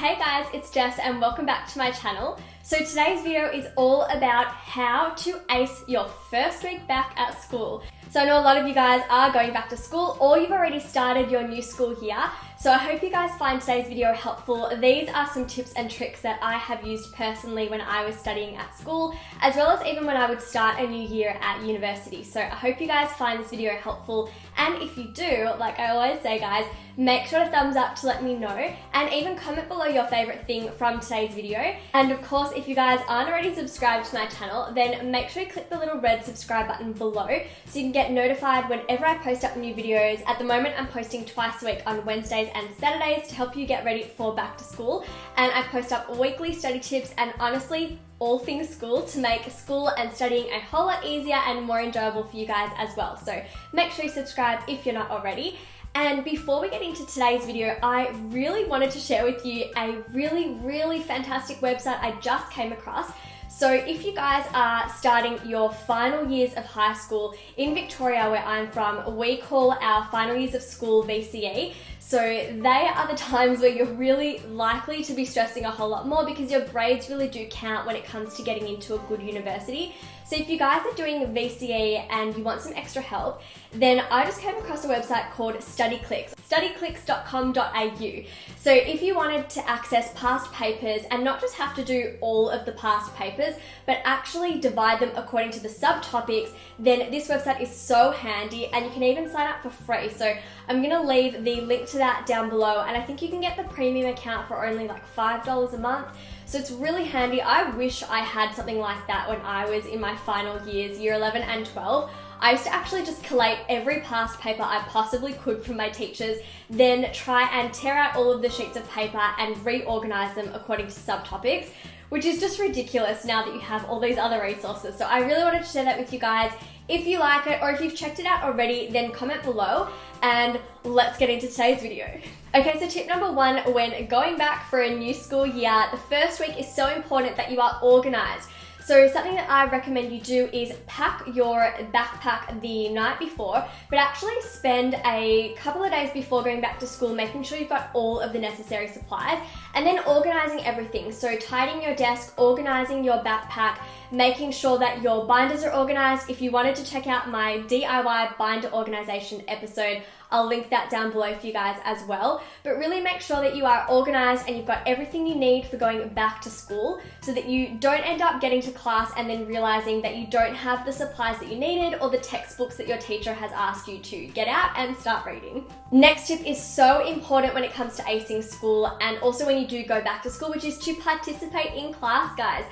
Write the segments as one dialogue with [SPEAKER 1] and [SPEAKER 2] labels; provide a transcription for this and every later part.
[SPEAKER 1] Hey guys, it's Jess and welcome back to my channel. So today's video is all about how to ace your first week back at school. So I know a lot of you guys are going back to school or you've already started your new school year. So I hope you guys find today's video helpful. These are some tips and tricks that I have used personally when I was studying at school, as well as even when I would start a new year at university. So I hope you guys find this video helpful. And if you do, like I always say guys, make sure to thumbs up to let me know, and even comment below your favorite thing from today's video. And of course, if you guys aren't already subscribed to my channel, then make sure you click the little red subscribe button below so you can get notified whenever I post up new videos. At the moment, I'm posting twice a week on Wednesdays and Saturdays to help you get ready for back to school. And I post up weekly study tips and honestly, all things school to make school and studying a whole lot easier and more enjoyable for you guys as well. So make sure you subscribe if you're not already. And before we get into today's video, I really wanted to share with you a really fantastic website I just came across. So if you guys are starting your final years of high school in Victoria, where I'm from, we call our final years of school VCE. So they are the times where you're really likely to be stressing a whole lot more because your grades really do count when it comes to getting into a good university. So if you guys are doing VCE and you want some extra help, then I just came across a website called cliques, studycliques.com.au. So if you wanted to access past papers and not just have to do all of the past papers, but actually divide them according to the subtopics, then this website is so handy, and you can even sign up for free. So I'm gonna leave the link to that down below, and I think you can get the premium account for only like $5 a month. So it's really handy. I wish I had something like that when I was in my final years, year 11 and 12. I used to actually just collate every past paper I possibly could from my teachers, then try and tear out all of the sheets of paper and reorganize them according to subtopics, which is just ridiculous now that you have all these other resources. So I really wanted to share that with you guys. If you like it, or if you've checked it out already, then comment below and let's get into today's video. Okay, so tip number one, when going back for a new school year, the first week is so important that you are organized. So something that I recommend you do is pack your backpack the night before, but actually spend a couple of days before going back to school making sure you've got all of the necessary supplies, and then organizing everything. So tidying your desk, organizing your backpack, making sure that your binders are organized. If you wanted to check out my DIY binder organization episode, I'll link that down below for you guys as well. But really make sure that you are organized and you've got everything you need for going back to school, so that you don't end up getting to class and then realizing that you don't have the supplies that you needed or the textbooks that your teacher has asked you to get out and start reading. Next tip is so important when it comes to acing school, and also when you do go back to school, which is to participate in class, guys.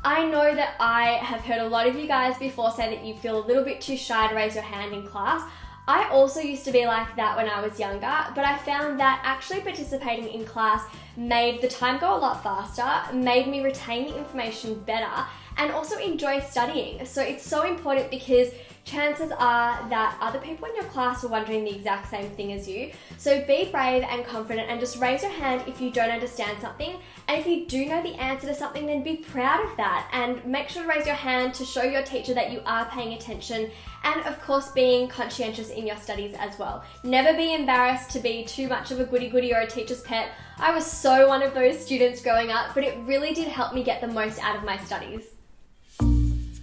[SPEAKER 1] I know that I have heard a lot of you guys before say that you feel a little bit too shy to raise your hand in class. I also used to be like that when I was younger, but I found that actually participating in class made the time go a lot faster, made me retain the information better, and also enjoy studying. So it's so important because chances are that other people in your class are wondering the exact same thing as you. So be brave and confident and just raise your hand if you don't understand something. And if you do know the answer to something, then be proud of that and make sure to raise your hand to show your teacher that you are paying attention, and of course being conscientious in your studies as well. Never be embarrassed to be too much of a goody-goody or a teacher's pet. I was so one of those students growing up, but it really did help me get the most out of my studies.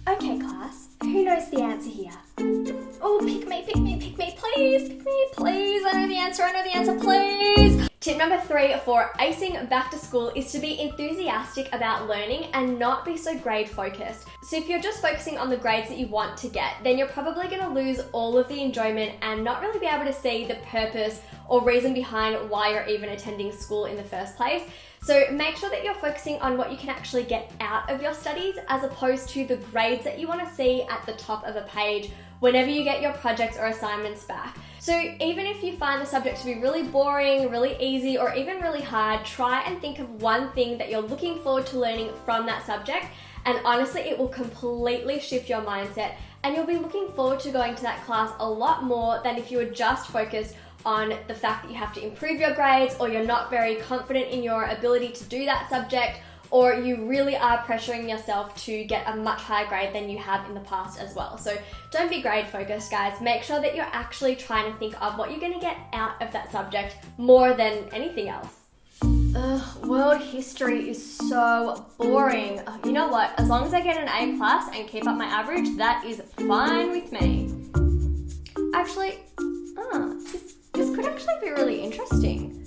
[SPEAKER 1] Okay class, who knows the answer here? Oh, pick me, please, pick me, please. I know the answer, please. Tip number 3 for acing back to school is to be enthusiastic about learning and not be so grade focused. So if you're just focusing on the grades that you want to get, then you're probably going to lose all of the enjoyment and not really be able to see the purpose or reason behind why you're even attending school in the first place. So make sure that you're focusing on what you can actually get out of your studies, as opposed to the grades that you want to see at the top of a page whenever you get your projects or assignments back. So even if you find the subject to be really boring, really easy, or even really hard, try and think of one thing that you're looking forward to learning from that subject, and honestly it will completely shift your mindset, and you'll be looking forward to going to that class a lot more than if you were just focused on the fact that you have to improve your grades, or you're not very confident in your ability to do that subject, or you really are pressuring yourself to get a much higher grade than you have in the past as well. So don't be grade focused, guys. Make sure that you're actually trying to think of what you're going to get out of that subject more than anything else. Ugh, world history is so boring. You know what? As long as I get an A+ and keep up my average, that is fine with me. Actually, this could actually be really interesting.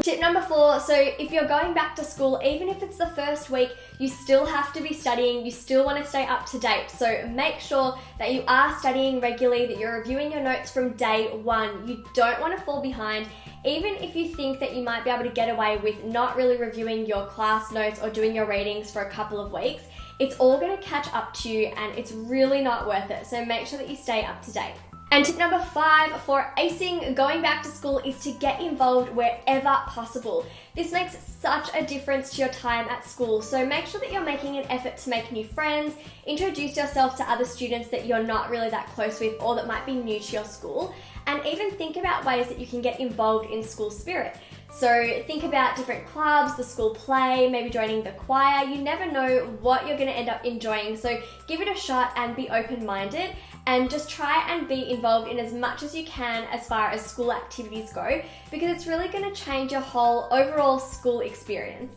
[SPEAKER 1] Tip number 4, so if you're going back to school, even if it's the first week, you still have to be studying, you still want to stay up to date. So make sure that you are studying regularly, that you're reviewing your notes from day 1. You don't want to fall behind. Even if you think that you might be able to get away with not really reviewing your class notes or doing your readings for a couple of weeks, it's all going to catch up to you and it's really not worth it. So make sure that you stay up to date. And tip number 5 for acing going back to school is to get involved wherever possible. This makes such a difference to your time at school. So make sure that you're making an effort to make new friends, introduce yourself to other students that you're not really that close with or that might be new to your school, and even think about ways that you can get involved in school spirit. So think about different clubs, the school play, maybe joining the choir. You never know what you're going to end up enjoying. So give it a shot and be open-minded and just try and be involved in as much as you can as far as school activities go, because it's really going to change your whole overall school experience.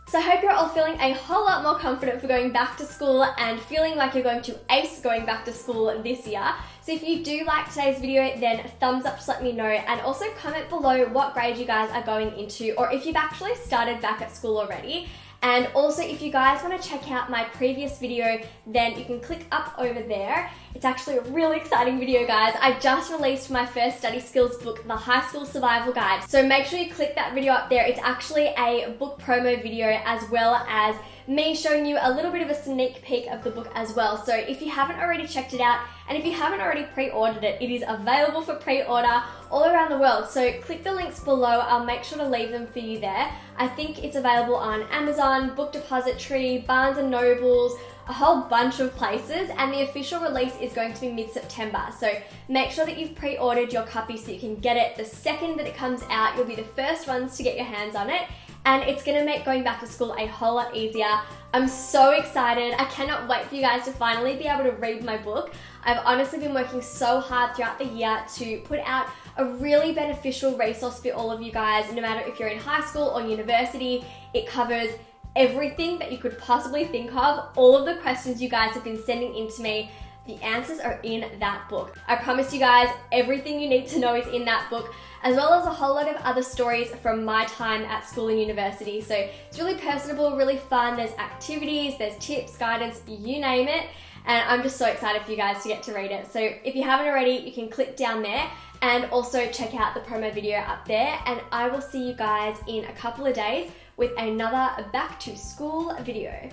[SPEAKER 1] So I hope you're all feeling a whole lot more confident for going back to school and feeling like you're going to ace going back to school this year. So if you do like today's video, then thumbs up, just let me know, and also comment below what grade you guys are going into or if you've actually started back at school already. And also, if you guys want to check out my previous video, then you can click up over there. It's actually a really exciting video, guys. I just released my first study skills book, The High School Survival Guide. So make sure you click that video up there. It's actually a book promo video as well as me showing you a little bit of a sneak peek of the book as well. So if you haven't already checked it out, and if you haven't already pre-ordered it, it is available for pre-order all around the world. So click the links below. I'll make sure to leave them for you there. I think it's available on Amazon, Book Depository, Barnes & Nobles, a whole bunch of places, and the official release is going to be mid-September. So make sure that you've pre-ordered your copy so you can get it the second that it comes out. You'll be the first ones to get your hands on it, and it's gonna make going back to school a whole lot easier. I'm so excited. I cannot wait for you guys to finally be able to read my book. I've honestly been working so hard throughout the year to put out a really beneficial resource for all of you guys, no matter if you're in high school or university. It covers everything that you could possibly think of. All of the questions you guys have been sending in to me, the answers are in that book. I promise you guys, everything you need to know is in that book, as well as a whole lot of other stories from my time at school and university. So it's really personable, really fun. There's activities, there's tips, guidance, you name it. And I'm just so excited for you guys to get to read it. So if you haven't already, you can click down there and also check out the promo video up there. And I will see you guys in a couple of days with another back to school video.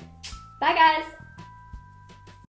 [SPEAKER 1] Bye guys.